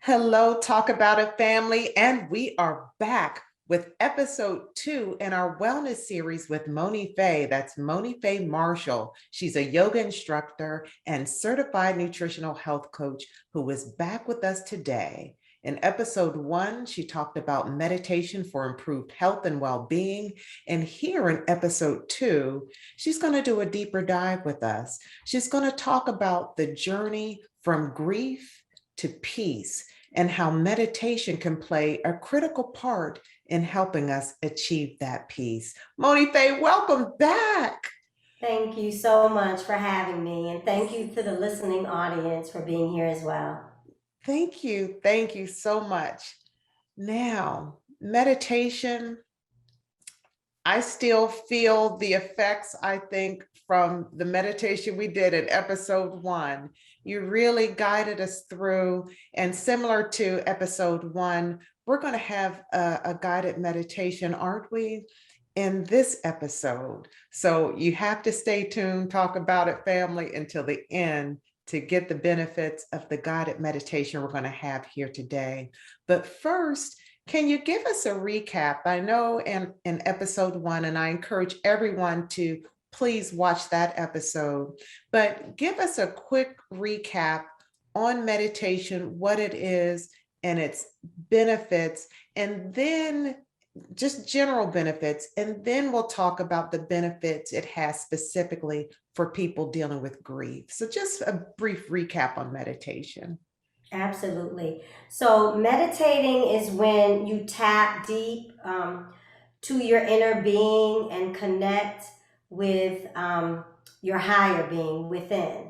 Hello, Talk About It family, and we are back with episode 2 in our wellness series with Moni Faye. That's Moni Faye Marshall. She's a yoga instructor and certified nutritional health coach who is back with us today. In episode 1, she talked about meditation for improved health and well-being. And here in episode 2, she's going to do a deeper dive with us. She's going to talk about the journey from grief to peace and how meditation can play a critical part in helping us achieve that peace. Moni Faye, welcome back. Thank you so much for having me, and thank you to the listening audience for being here as well. Thank you. Thank you so much. Now, meditation, I still feel the effects, I think, from the meditation we did in episode 1. You really guided us through, and similar to episode 1, we're going to have a guided meditation, aren't we, in this episode? So you have to stay tuned, Talk About It family, until the end to get the benefits of the guided meditation we're going to have here today. But first, can you give us a recap? I know in episode 1, and I encourage everyone to please watch that episode, but give us a quick recap on meditation, what it is and its benefits, and then just general benefits. And then we'll talk about the benefits it has specifically for people dealing with grief. So just a brief recap on meditation. Absolutely. So, meditating is when you tap deep to your inner being and connect with your higher being within.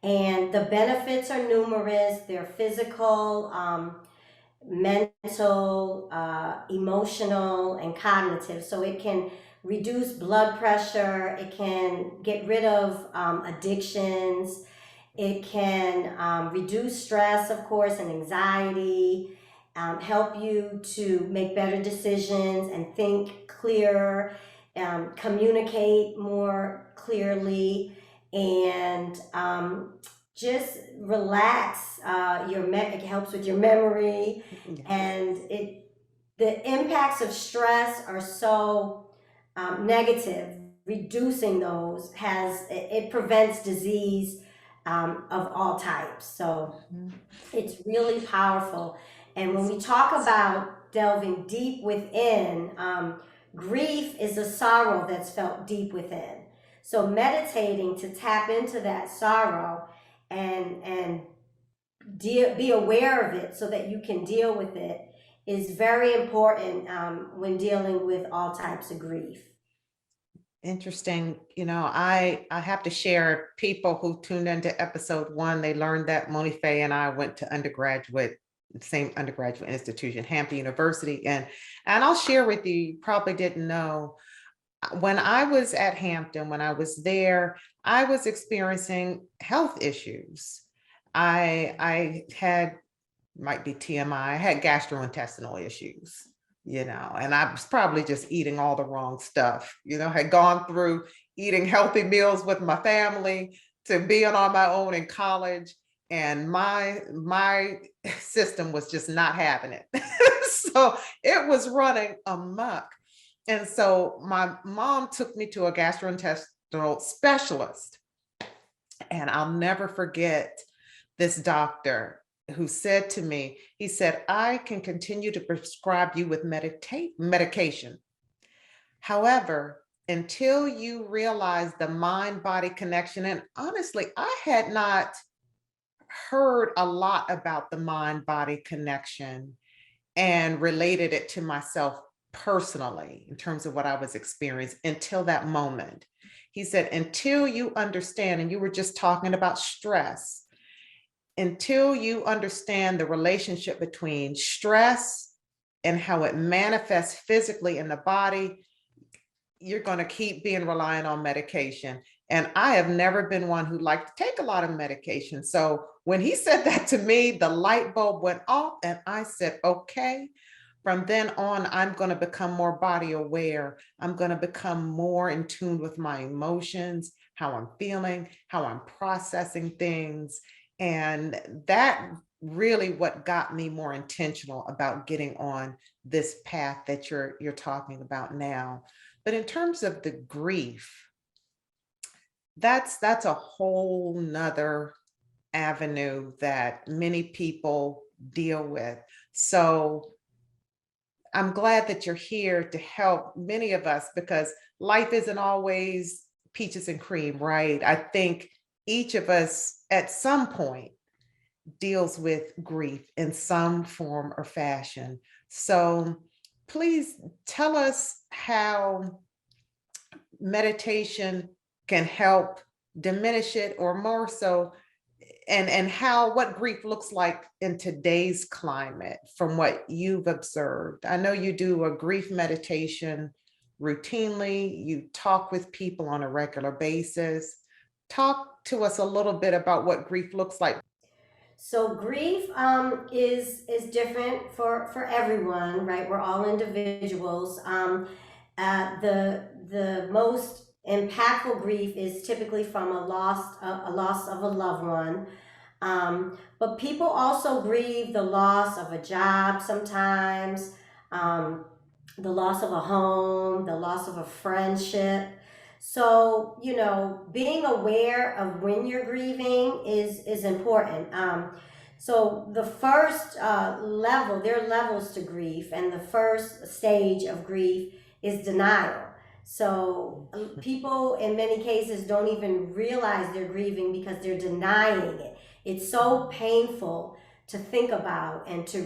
And the benefits are numerous. They're physical, mental, emotional, and cognitive. So it can reduce blood pressure, it can get rid of addictions, it can reduce stress, of course, and anxiety, help you to make better decisions and think clearer, communicate more clearly, and just relax it helps with your memory, Yes. and the impacts of stress are so negative. Reducing those has it prevents disease of all types, so Mhm. it's really powerful. And when we talk about delving deep within, grief is a sorrow that's felt deep within. So meditating to tap into that sorrow and be aware of it so that you can deal with it is very important when dealing with all types of grief. Interesting. I have to share, people who tuned into episode 1, they learned that Moni Faye and I went to same undergraduate institution, Hampton University. And I'll share with you, you probably didn't know, when I was at Hampton, when I was there, I was experiencing health issues. I had, might be TMI, I had gastrointestinal issues, and I was probably just eating all the wrong stuff, had gone through eating healthy meals with my family to being on my own in college. And my system was just not having it. So it was running amok. And so my mom took me to a gastrointestinal specialist. And I'll never forget this doctor who said to me, he said, I can continue to prescribe you with medication. However, until you realize the mind body connection, and honestly, I had not heard a lot about the mind body connection and related it to myself personally in terms of what I was experiencing until that moment. He said, until you understand, and you were just talking about stress, until you understand the relationship between stress and how it manifests physically in the body, you're going to keep being reliant on medication. And I have never been one who liked to take a lot of medication. So when he said that to me, the light bulb went off and I said, okay, from then on, I'm going to become more body aware. I'm going to become more in tune with my emotions, how I'm feeling, how I'm processing things. And that really what got me more intentional about getting on this path that you're talking about now. But in terms of the grief, that's a whole nother avenue that many people deal with. So I'm glad that you're here to help many of us because life isn't always peaches and cream, right? I think each of us at some point deals with grief in some form or fashion. So please tell us how meditation can help diminish it, or more so, and how what grief looks like in today's climate from what you've observed. I know you do a grief meditation routinely, you talk with people on a regular basis. Talk to us a little bit about what grief looks like. So grief is different for everyone, right? We're all individuals. The most impactful grief is typically from a loss of a loved one. But people also grieve the loss of a job sometimes, the loss of a home, the loss of a friendship. So, being aware of when you're grieving is important. So the first level, there are levels to grief, and the first stage of grief is denial. So people in many cases don't even realize they're grieving because they're denying it. It's so painful to think about and to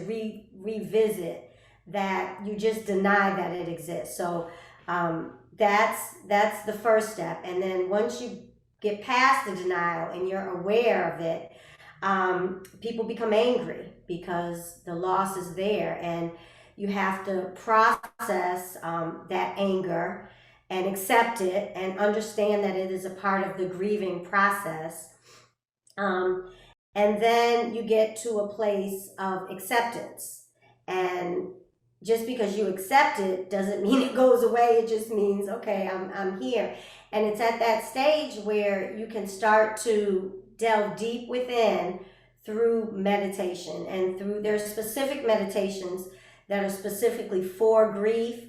revisit that you just deny that it exists. So that's the first step. And then once you get past the denial and you're aware of it, people become angry because the loss is there, and you have to process that anger and accept it and understand that it is a part of the grieving process. Um, and then you get to a place of acceptance. And just because you accept it doesn't mean it goes away. It just means, okay, I'm here. And it's at that stage where you can start to delve deep within through meditation, and through there's specific meditations that are specifically for grief.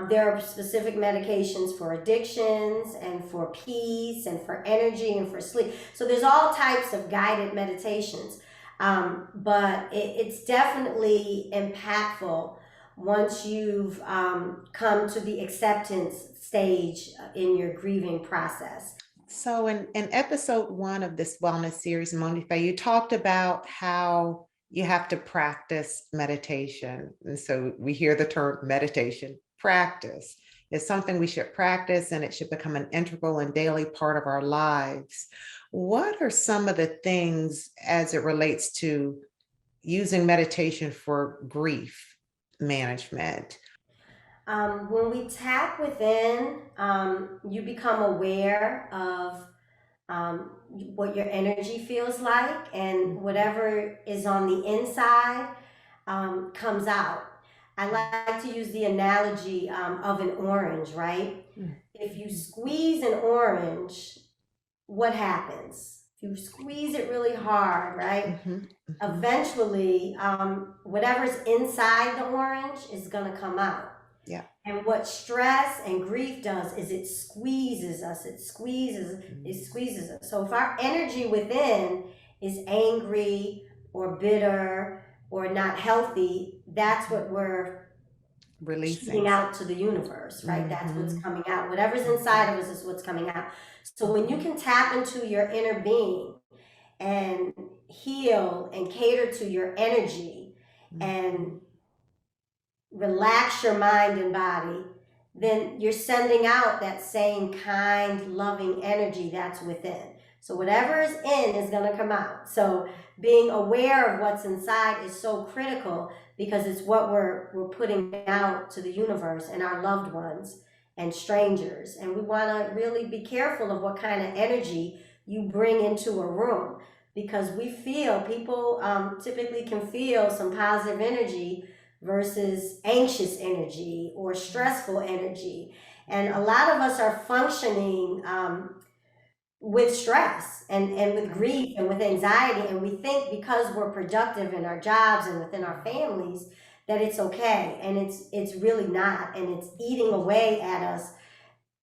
There are specific medications for addictions and for peace and for energy and for sleep. So there's all types of guided meditations. But it's definitely impactful once you've come to the acceptance stage in your grieving process. So in episode one of this wellness series, Monifa, you talked about how you have to practice meditation. And so we hear the term meditation practice. It's something we should practice, and it should become an integral and daily part of our lives. What are some of the things as it relates to using meditation for grief management? When we tap within, you become aware of what your energy feels like, and whatever is on the inside comes out. I like to use the analogy of an orange, right? If you squeeze an orange, what happens? If you squeeze it really hard, right? Mhm, mhm. Eventually, whatever's inside the orange is going to come out. Yeah. And what stress and grief does is it squeezes us, it squeezes us. So if our energy within is angry or bitter or not healthy, that's what we're shooting Releasing. out to the universe, right? That's what's Mhm. coming out. Whatever's inside of us is what's coming out. So when you can tap into your inner being and heal and cater to your energy and relax your mind and body, then you're sending out that same kind, loving energy that's within. So whatever is in is going to come out. So being aware of what's inside is so critical, because it's what we're putting out to the universe and our loved ones and strangers. And we want to really be careful of what kind of energy you bring into a room, because we feel people typically can feel some positive energy versus anxious energy or stressful energy. And a lot of us are functioning with stress and with Okay. grief and with anxiety. And we think because we're productive in our jobs and within our families that it's okay. And it's really not. And it's eating away at us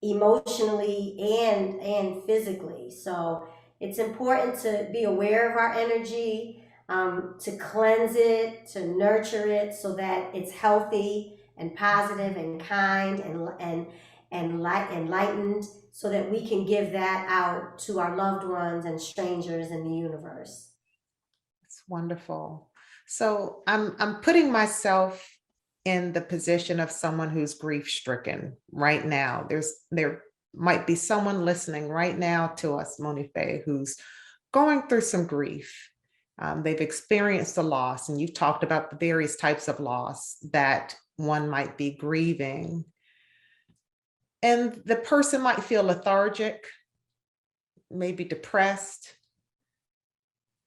emotionally and physically. So it's important to be aware of our energy, to cleanse it, to nurture it, so that it's healthy and positive and kind and enlightened, so that we can give that out to our loved ones and strangers in the universe. It's wonderful. So I'm putting myself in the position of someone who's grief stricken right now. There might be someone listening right now to us, Monife, who's going through some grief. They've experienced a loss, and you've talked about the various types of loss that one might be grieving. And the person might feel lethargic, maybe depressed.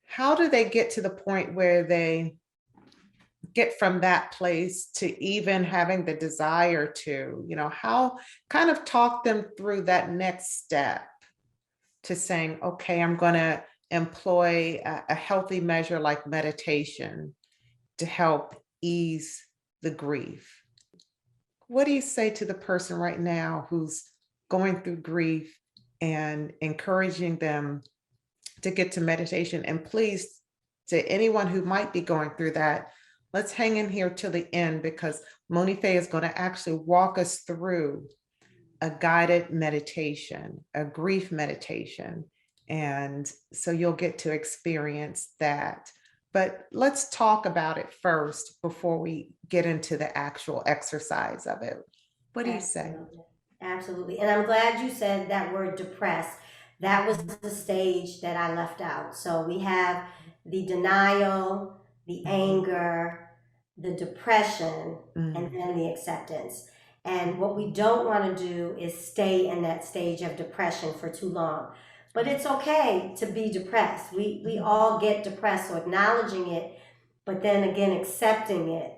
How do they get to the point where they get from that place to even having the desire to, how kind of talk them through that next step to saying, okay, I'm going to employ a healthy measure like meditation to help ease the grief? What do you say to the person right now who's going through grief and encouraging them to get to meditation? And please, to anyone who might be going through that, let's hang in here till the end, because Monife is going to actually walk us through a guided meditation, a grief meditation. And so you'll get to experience that. But let's talk about it first before we get into the actual exercise of it. What do you say? Absolutely. Absolutely. And I'm glad you said that word depressed. That was the stage that I left out. So we have the denial, the Mhm. anger, the depression, and Mm. then the acceptance. And what we don't want to do is stay in that stage of depression for too long. But it's okay to be depressed. We all get depressed. So acknowledging it, but then again, accepting it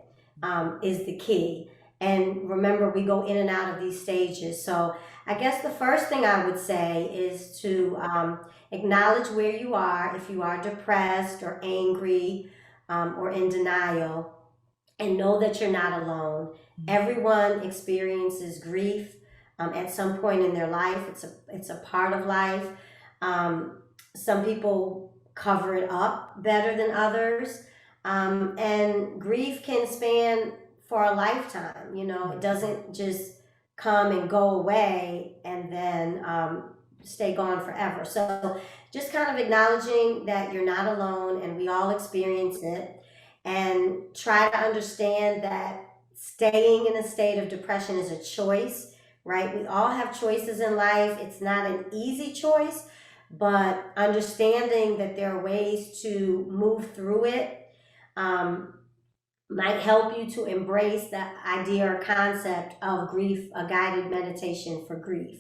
is the key. And remember, we go in and out of these stages. So I guess the first thing I would say is to acknowledge where you are, if you are depressed or angry or in denial, and know that you're not alone. Everyone experiences grief at some point in their life. It's a part of life. Um, some people cover it up better than others, and grief can span for a lifetime. You know, it doesn't just come and go away and then stay gone forever. So just kind of acknowledging that you're not alone, and we all experience it, and try to understand that staying in a state of depression is a choice, right? We all have choices in life. It's not an easy choice, but understanding that there are ways to move through it um, might help you to embrace the idea or concept of grief, a guided meditation for grief.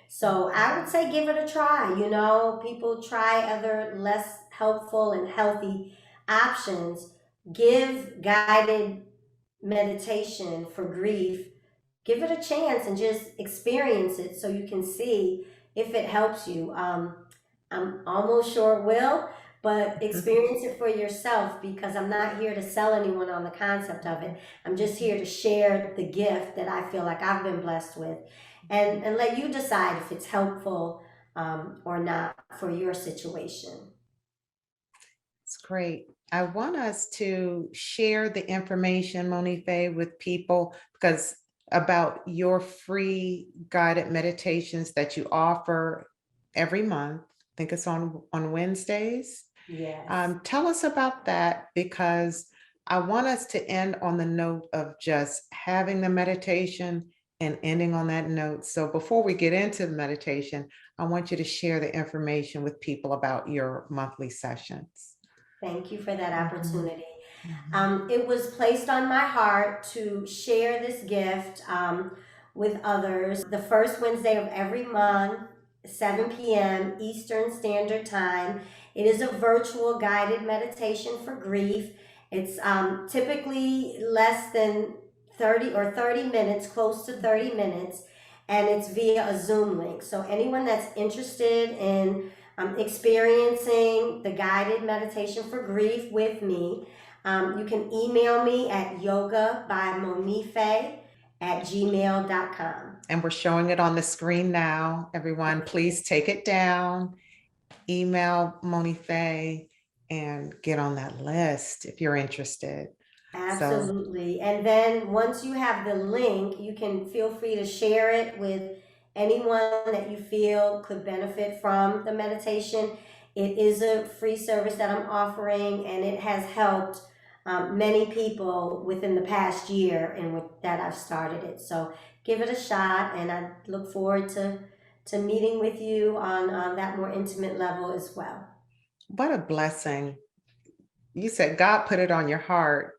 So I would say give it a try. You know, people try other less helpful and healthy options. Give guided meditation for grief, give it a chance and just experience it so you can see if it helps you. I'm almost sure it will, but experience it for yourself, because I'm not here to sell anyone on the concept of it. I'm just here to share the gift that I feel like I've been blessed with, and let you decide if it's helpful or not for your situation. It's great. I want us to share the information, Monife, with people, because about your free guided meditations that you offer every month. I think it's on Wednesdays. Yes. Tell us about that, because I want us to end on the note of just having the meditation and ending on that note. So before we get into the meditation, I want you to share the information with people about your monthly sessions. Thank you for that Mhm, opportunity. mhm, It was placed on my heart to share this gift with others the first Wednesday of every month, 7 p.m. Eastern Standard Time. It is a virtual guided meditation for grief. It's typically less than 30 or 30 minutes, close to 30 minutes. and it's via a Zoom link. So anyone that's interested in experiencing the guided meditation for grief with me, you can email me at yogabymonife@gmail.com. And we're showing it on the screen now. Everyone, please take it down, email Monife, and get on that list if you're interested. So, Absolutely. And then once you have the link, you can feel free to share it with anyone that you feel could benefit from the meditation. It is a free service that I'm offering, and it has helped many people within the past year that I've started it. So give it a shot, and I look forward to meeting with you on that more intimate level as well. what a blessing. You said God put it on your heart.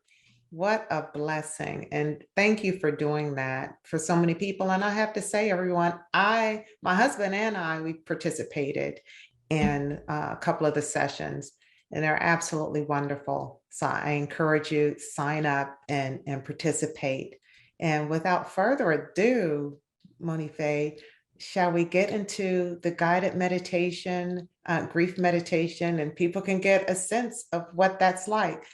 What a blessing. And thank you for doing that for so many people. And I have to say, everyone, my husband and I, we participated in a couple of the sessions, and they're absolutely wonderful. So I encourage you, sign up and participate. And without further ado, Monife, shall we get into the guided meditation, grief meditation, and people can get a sense of what that's like?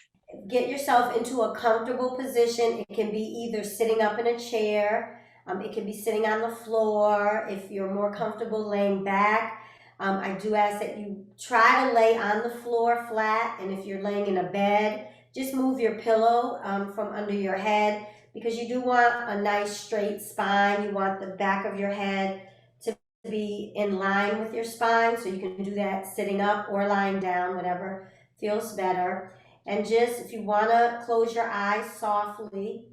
Get yourself into a comfortable position. It can be either sitting up in a chair, it can be sitting on the floor. If you're more comfortable laying back, I do ask that you try to lay on the floor flat. And if you're laying in a bed, just move your pillow from under your head, because you do want a nice straight spine. You want the back of your head to be in line with your spine. So you can do that sitting up or lying down, whatever feels better. And just, if you want to close your eyes softly,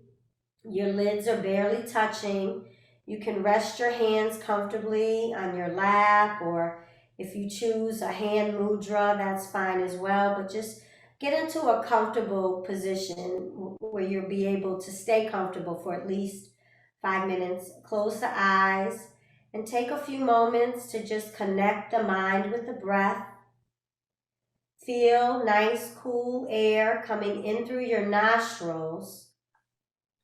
your lids are barely touching. You can rest your hands comfortably on your lap, or if you choose a hand mudra, that's fine as well. But just get into a comfortable position where you'll be able to stay comfortable for at least 5 minutes. Close the eyes and take a few moments to just connect the mind with the breath. Feel nice, cool air coming in through your nostrils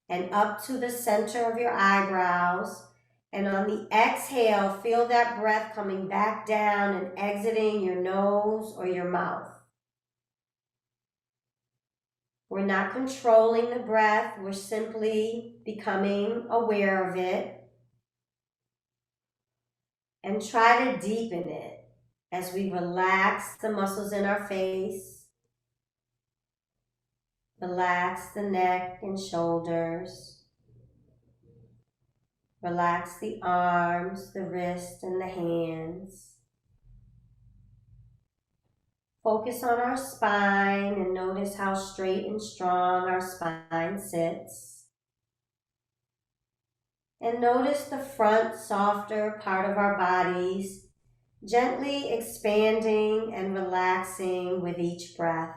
and up to the center of your eyebrows. And on the exhale, feel that breath coming back down and exiting your nose or your mouth. We're not controlling the breath, we're simply becoming aware of it. And try to deepen it as we relax the muscles in our face. Relax the neck and shoulders. Relax the arms, the wrists, and the hands. Focus on our spine and notice how straight and strong our spine sits. And notice the front, softer part of our bodies gently expanding and relaxing with each breath.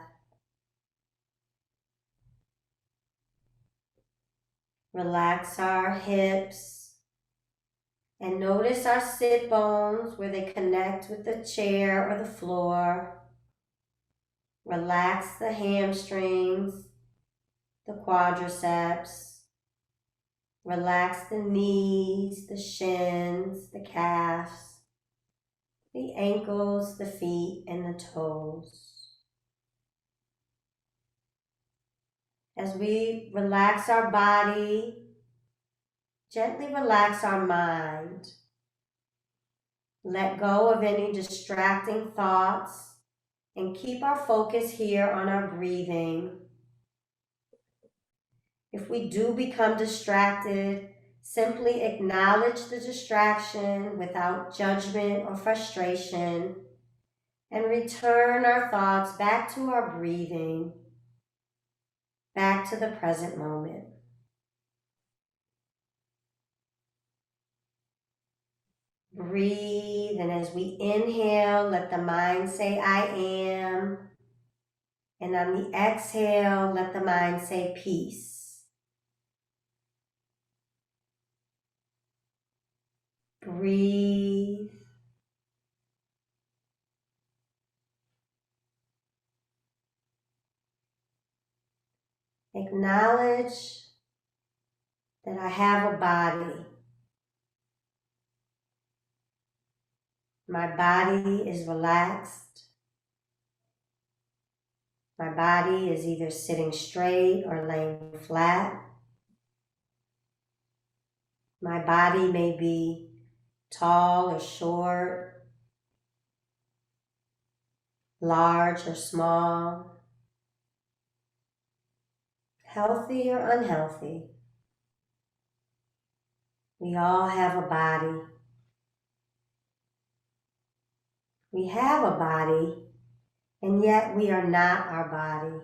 Relax our hips and notice our sit bones where they connect with the chair or the floor. Relax the hamstrings, the quadriceps. Relax the knees, the shins, the calves, the ankles, the feet, and the toes. As we relax our body, gently relax our mind. Let go of any distracting thoughts and keep our focus here on our breathing. If we do become distracted, simply acknowledge the distraction without judgment or frustration and return our thoughts back to our breathing, back to the present moment. Breathe, and as we inhale, let the mind say, I am. And on the exhale, let the mind say, peace. Breathe. Acknowledge that I have a body. My body is relaxed. My body is either sitting straight or laying flat. My body may be tall or short, large or small, healthy or unhealthy. We all have a body. We have a body, and yet we are not our body.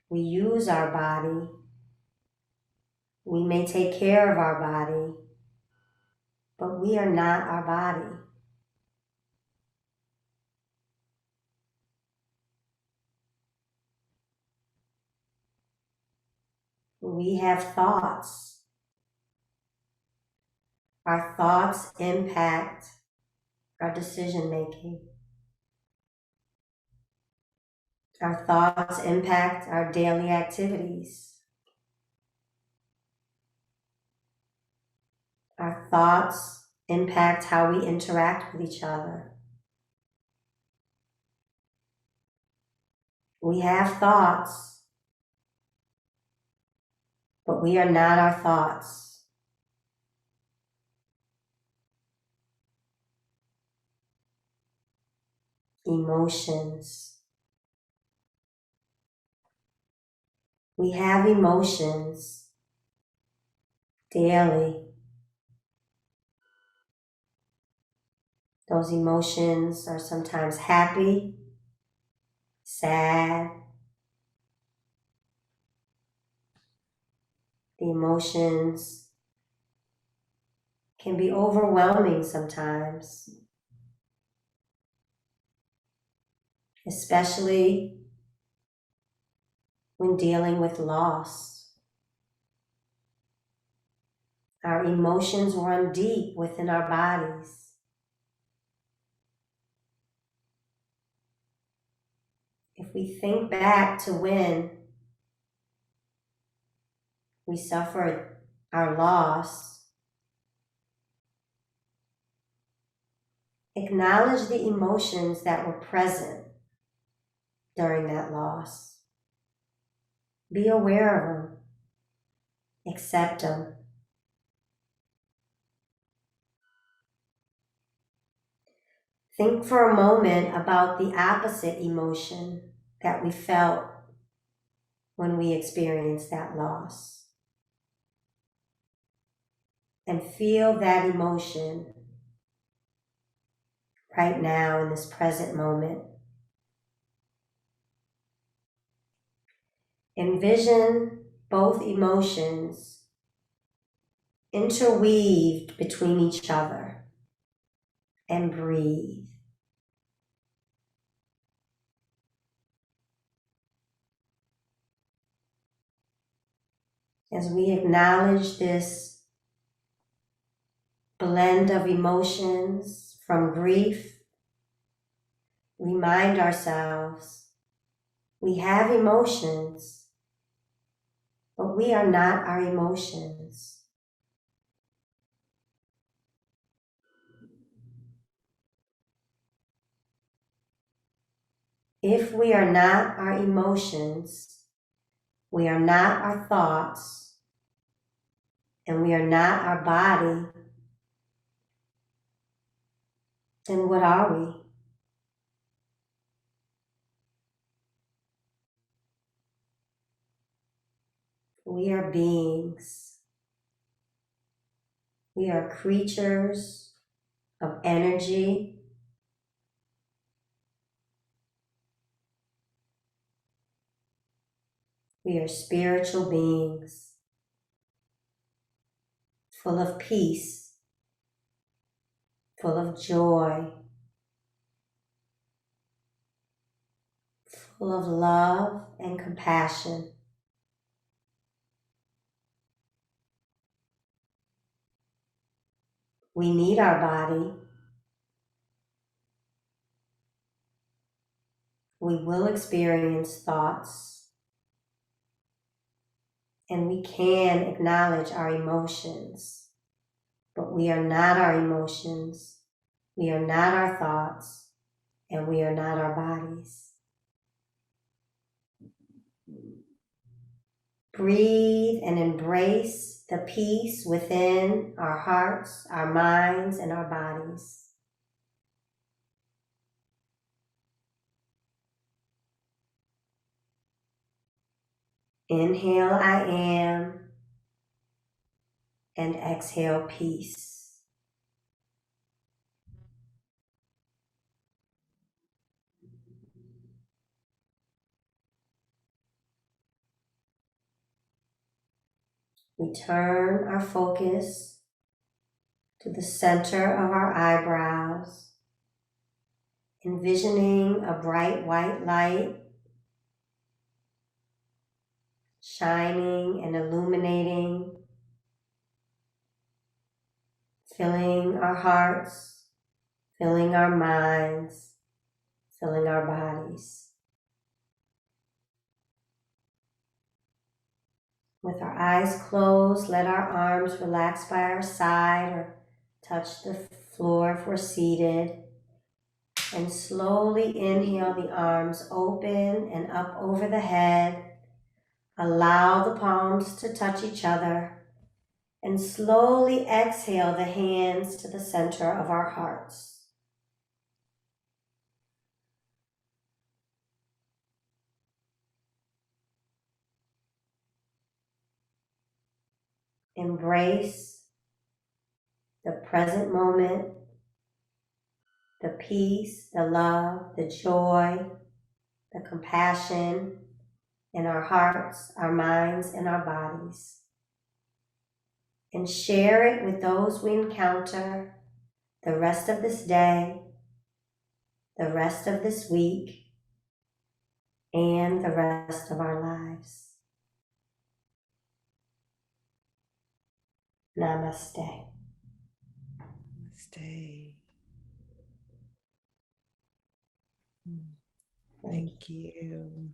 We use our body. We may take care of our body, but we are not our body. We have thoughts. Our thoughts impact our decision making. Our thoughts impact our daily activities. Our thoughts impact how we interact with each other. We have thoughts, but we are not our thoughts. Emotions. We have emotions daily. Those emotions are sometimes happy, sad. The emotions can be overwhelming sometimes, especially when dealing with loss. Our emotions run deep within our bodies. If we think back to when we suffered our loss, acknowledge the emotions that were present during that loss. Be aware of them. Accept them. Think for a moment about the opposite emotion that we felt when we experienced that loss. And feel that emotion right now in this present moment. Envision both emotions interweaved between each other, and breathe. As we acknowledge this blend of emotions from grief, remind ourselves we have emotions, but we are not our emotions. If we are not our emotions, we are not our thoughts, and we are not our body, then what are we? We are beings. We are creatures of energy. We are spiritual beings, full of peace, full of joy, full of love and compassion. We need our body. We will experience thoughts, and we can acknowledge our emotions. but we are not our emotions, we are not our thoughts, and we are not our bodies. Breathe and embrace the peace within our hearts, our minds, and our bodies. Inhale, I am, and exhale, peace. We turn our focus to the center of our eyebrows, envisioning a bright white light shining and illuminating, filling our hearts, filling our minds, filling our bodies. With our eyes closed, let our arms relax by our side or touch the floor if we're seated. And slowly inhale, the arms open and up over the head. Allow the palms to touch each other. And slowly exhale the hands to the center of our hearts. Embrace the present moment, the peace, the love, the joy, the compassion in our hearts, our minds, and our bodies. And share it with those we encounter the rest of this day, the rest of this week, and the rest of our lives. Namaste. Stay. Thank you.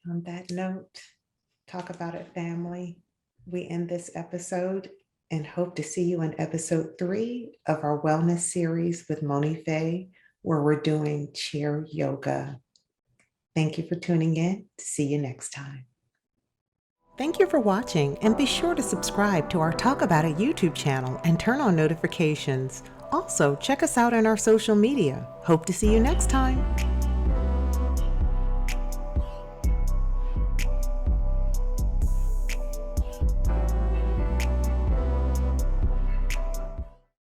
On that note, talk about it, family. We end this episode and hope to see you in episode 3 of our wellness series with Moni Faye, where we're doing chair yoga. Thank you for tuning in. See you next time. Thank you for watching, and be sure to subscribe to our Talk About It YouTube channel and turn on notifications. Also, check us out on our social media. Hope to see you next time.